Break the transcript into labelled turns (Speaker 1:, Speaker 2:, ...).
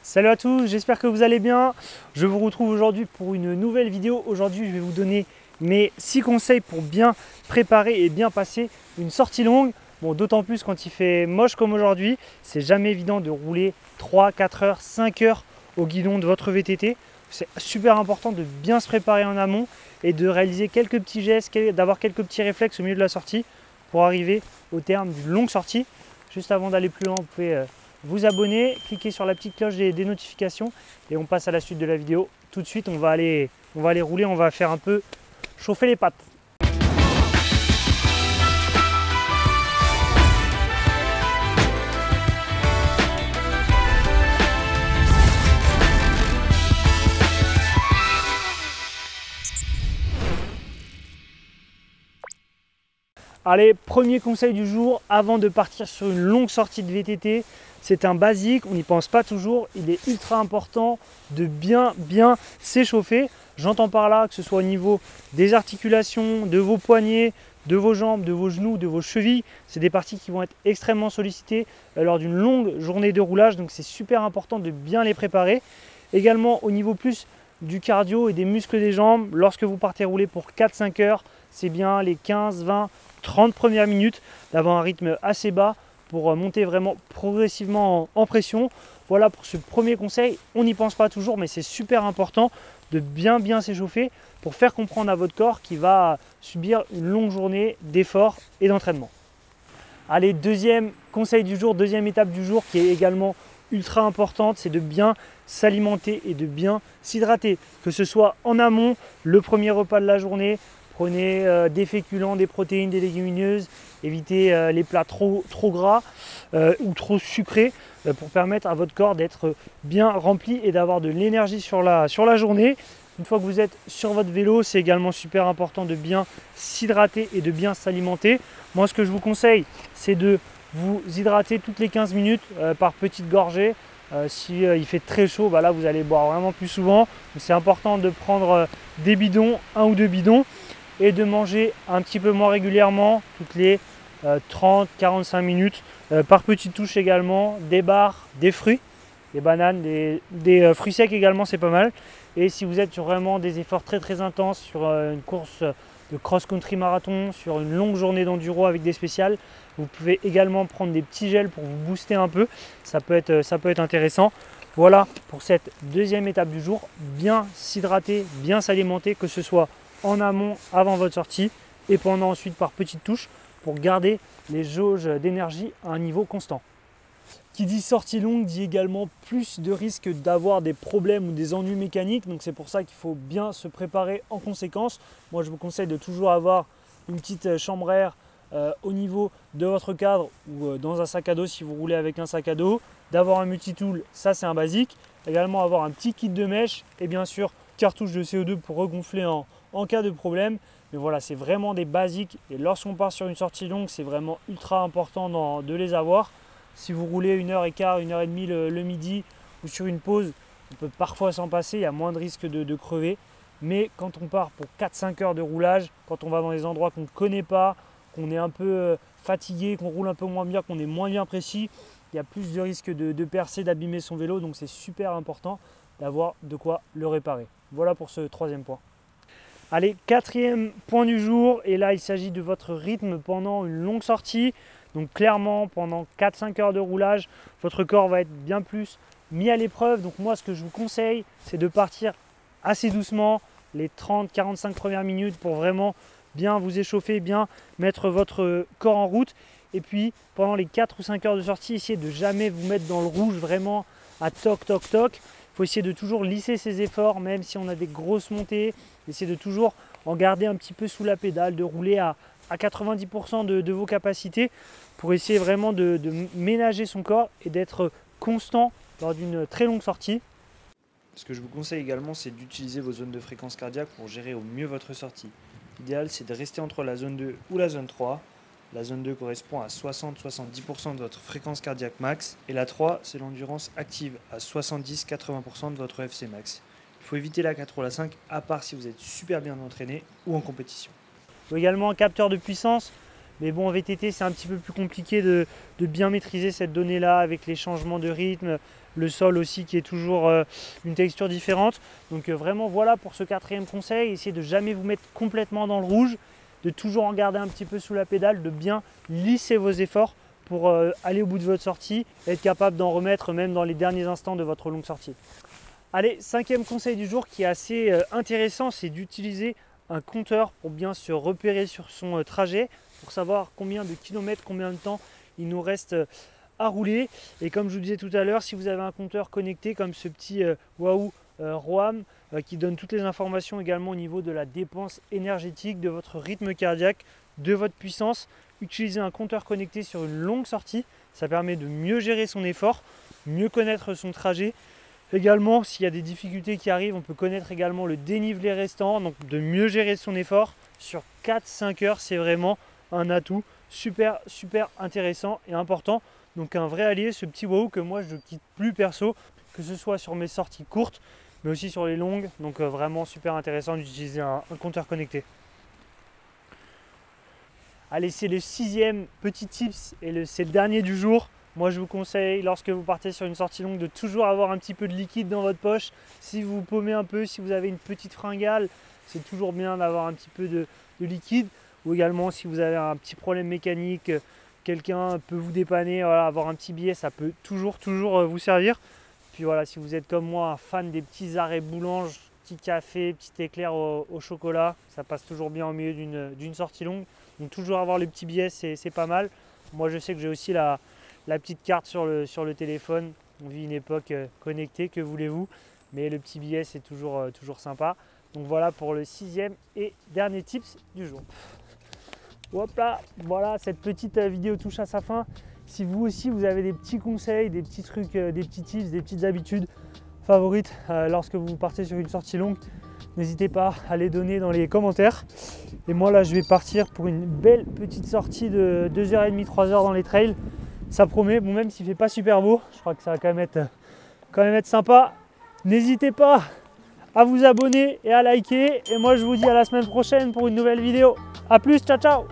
Speaker 1: Salut à tous, j'espère que vous allez bien. Je vous retrouve aujourd'hui pour une nouvelle vidéo. Aujourd'hui, je vais vous donner mes 6 conseils pour bien préparer et bien passer une sortie longue. Bon, d'autant plus quand il fait moche comme aujourd'hui, c'est jamais évident de rouler 3, 4 heures, 5 heures au guidon de votre VTT. C'est super important de bien se préparer en amont et de réaliser quelques petits gestes, d'avoir quelques petits réflexes au milieu de la sortie pour arriver au terme d'une longue sortie. Juste avant d'aller plus loin, vous pouvez vous abonner, cliquez sur la petite cloche des notifications et on passe à la suite de la vidéo. Tout de suite, on va aller rouler, on va faire un peu chauffer les pattes. Allez, premier conseil du jour, avant de partir sur une longue sortie de VTT, c'est un basique, on n'y pense pas toujours, il est ultra important de bien s'échauffer. J'entends par là que ce soit au niveau des articulations, de vos poignets, de vos jambes, de vos genoux, de vos chevilles. C'est des parties qui vont être extrêmement sollicitées lors d'une longue journée de roulage, donc c'est super important de bien les préparer. Également au niveau plus du cardio et des muscles des jambes, lorsque vous partez rouler pour 4-5 heures, c'est bien les 15, 20, 30 premières minutes d'avoir un rythme assez bas pour monter vraiment progressivement en pression. Voilà pour ce premier conseil. On n'y pense pas toujours, mais c'est super important de bien s'échauffer pour faire comprendre à votre corps qu'il va subir une longue journée d'effort et d'entraînement. Allez, deuxième conseil du jour, deuxième étape du jour qui est également ultra importante, c'est de bien s'alimenter et de bien s'hydrater. Que ce soit en amont, le premier repas de la journée, prenez des féculents, des protéines, des légumineuses, évitez les plats trop gras ou trop sucrés pour permettre à votre corps d'être bien rempli et d'avoir de l'énergie sur la journée. Une fois que vous êtes sur votre vélo, c'est également super important de bien s'hydrater et de bien s'alimenter. Moi, ce que je vous conseille, c'est de vous hydrater toutes les 15 minutes par petites gorgées. Si il fait très chaud, là vous allez boire vraiment plus souvent. C'est important de prendre des bidons, 1 ou 2 bidons, et de manger un petit peu moins régulièrement, toutes les 30-45 minutes, par petites touches également, des bars, des fruits, des bananes, des fruits secs également, c'est pas mal. Et si vous êtes sur vraiment des efforts très intenses, sur une course de cross-country marathon, sur une longue journée d'enduro avec des spéciales, vous pouvez également prendre des petits gels pour vous booster un peu, ça peut être intéressant. Voilà pour cette deuxième étape du jour, bien s'hydrater, bien s'alimenter, que ce soit en amont avant votre sortie et pendant ensuite par petites touches pour garder les jauges d'énergie à un niveau constant. Qui dit sortie longue dit également plus de risques d'avoir des problèmes ou des ennuis mécaniques, donc c'est pour ça qu'il faut bien se préparer en conséquence. Moi je vous conseille de toujours avoir une petite chambre à air au niveau de votre cadre ou dans un sac à dos si vous roulez avec un sac à dos, d'avoir un multitool, ça c'est un basique, également avoir un petit kit de mèche et bien sûr cartouche de CO2 pour regonfler en cas de problème. Mais voilà, c'est vraiment des basiques et lorsqu'on part sur une sortie longue, c'est vraiment ultra important de les avoir. Si vous roulez 1h15, 1h30 le midi ou sur une pause, on peut parfois s'en passer, il y a moins de risque de crever. Mais quand on part pour 4-5 heures de roulage, quand on va dans des endroits qu'on ne connaît pas, qu'on est un peu fatigué, qu'on roule un peu moins bien, qu'on est moins bien précis, il y a plus de risque de percer, d'abîmer son vélo. Donc c'est super important d'avoir de quoi le réparer. Voilà pour ce troisième point. Allez, quatrième point du jour, et là il s'agit de votre rythme pendant une longue sortie. Donc clairement, pendant 4-5 heures de roulage, votre corps va être bien plus mis à l'épreuve. Donc moi, ce que je vous conseille, c'est de partir assez doucement, les 30-45 premières minutes pour vraiment bien vous échauffer, bien mettre votre corps en route. Et puis, pendant les 4 ou 5 heures de sortie, essayez de jamais vous mettre dans le rouge vraiment à toc. Il faut essayer de toujours lisser ses efforts, même si on a des grosses montées. Essayez de toujours en garder un petit peu sous la pédale, de rouler à 90% de vos capacités pour essayer vraiment de ménager son corps et d'être constant lors d'une très longue sortie.
Speaker 2: Ce que je vous conseille également, c'est d'utiliser vos zones de fréquence cardiaque pour gérer au mieux votre sortie. L'idéal, c'est de rester entre la zone 2 ou la zone 3. La zone 2 correspond à 60-70% de votre fréquence cardiaque max et la 3, c'est l'endurance active à 70-80% de votre FC max. Il faut éviter la 4 ou la 5, à part si vous êtes super bien entraîné ou en compétition.
Speaker 1: Il faut également un capteur de puissance, Mais bon, en VTT, c'est un petit peu plus compliqué de bien maîtriser cette donnée-là avec les changements de rythme, le sol aussi qui est toujours une texture différente. Donc vraiment, voilà pour ce 4e conseil. Essayez de jamais vous mettre complètement dans le rouge, de toujours en garder un petit peu sous la pédale, de bien lisser vos efforts pour aller au bout de votre sortie et être capable d'en remettre même dans les derniers instants de votre longue sortie. Allez, 5e conseil du jour qui est assez intéressant, c'est d'utiliser un compteur pour bien se repérer sur son trajet, pour savoir combien de kilomètres, combien de temps il nous reste à rouler. Et comme je vous disais tout à l'heure, si vous avez un compteur connecté comme ce petit Wahoo Roam qui donne toutes les informations également au niveau de la dépense énergétique, de votre rythme cardiaque, de votre puissance, utiliser un compteur connecté sur une longue sortie, ça permet de mieux gérer son effort, mieux connaître son trajet. Également, s'il y a des difficultés qui arrivent, on peut connaître également le dénivelé restant, donc de mieux gérer son effort. Sur 4-5 heures, c'est vraiment un atout super intéressant et important. Donc un vrai allié, ce petit Wahoo que moi je quitte plus perso, que ce soit sur mes sorties courtes, mais aussi sur les longues. Donc vraiment super intéressant d'utiliser un compteur connecté. Allez, c'est le 6e petit tips et c'est le dernier du jour. Moi, je vous conseille, lorsque vous partez sur une sortie longue, de toujours avoir un petit peu de liquide dans votre poche. Si vous paumez un peu, si vous avez une petite fringale, c'est toujours bien d'avoir un petit peu de liquide. Ou également, si vous avez un petit problème mécanique, quelqu'un peut vous dépanner, voilà, avoir un petit billet, ça peut toujours vous servir. Puis voilà, si vous êtes comme moi, un fan des petits arrêts boulanges, petit café, petit éclair au chocolat, ça passe toujours bien au milieu d'une sortie longue. Donc toujours avoir le petit billet, c'est pas mal. Moi, je sais que j'ai aussi la petite carte sur le téléphone. On vit une époque connectée, que voulez-vous, mais le petit billet c'est toujours sympa. Donc voilà pour le 6e et dernier tips du jour. Hop là, voilà, cette petite vidéo touche à sa fin. Si vous aussi vous avez des petits conseils, des petits trucs, des petits tips, des petites habitudes favorites lorsque vous partez sur une sortie longue, n'hésitez pas à les donner dans les commentaires. Et moi là je vais partir pour une belle petite sortie de 2h30, 3h dans les trails. Ça promet, bon, même s'il ne fait pas super beau, je crois que ça va quand même être sympa. N'hésitez pas à vous abonner et à liker. Et moi je vous dis à la semaine prochaine pour une nouvelle vidéo. A plus, ciao ciao.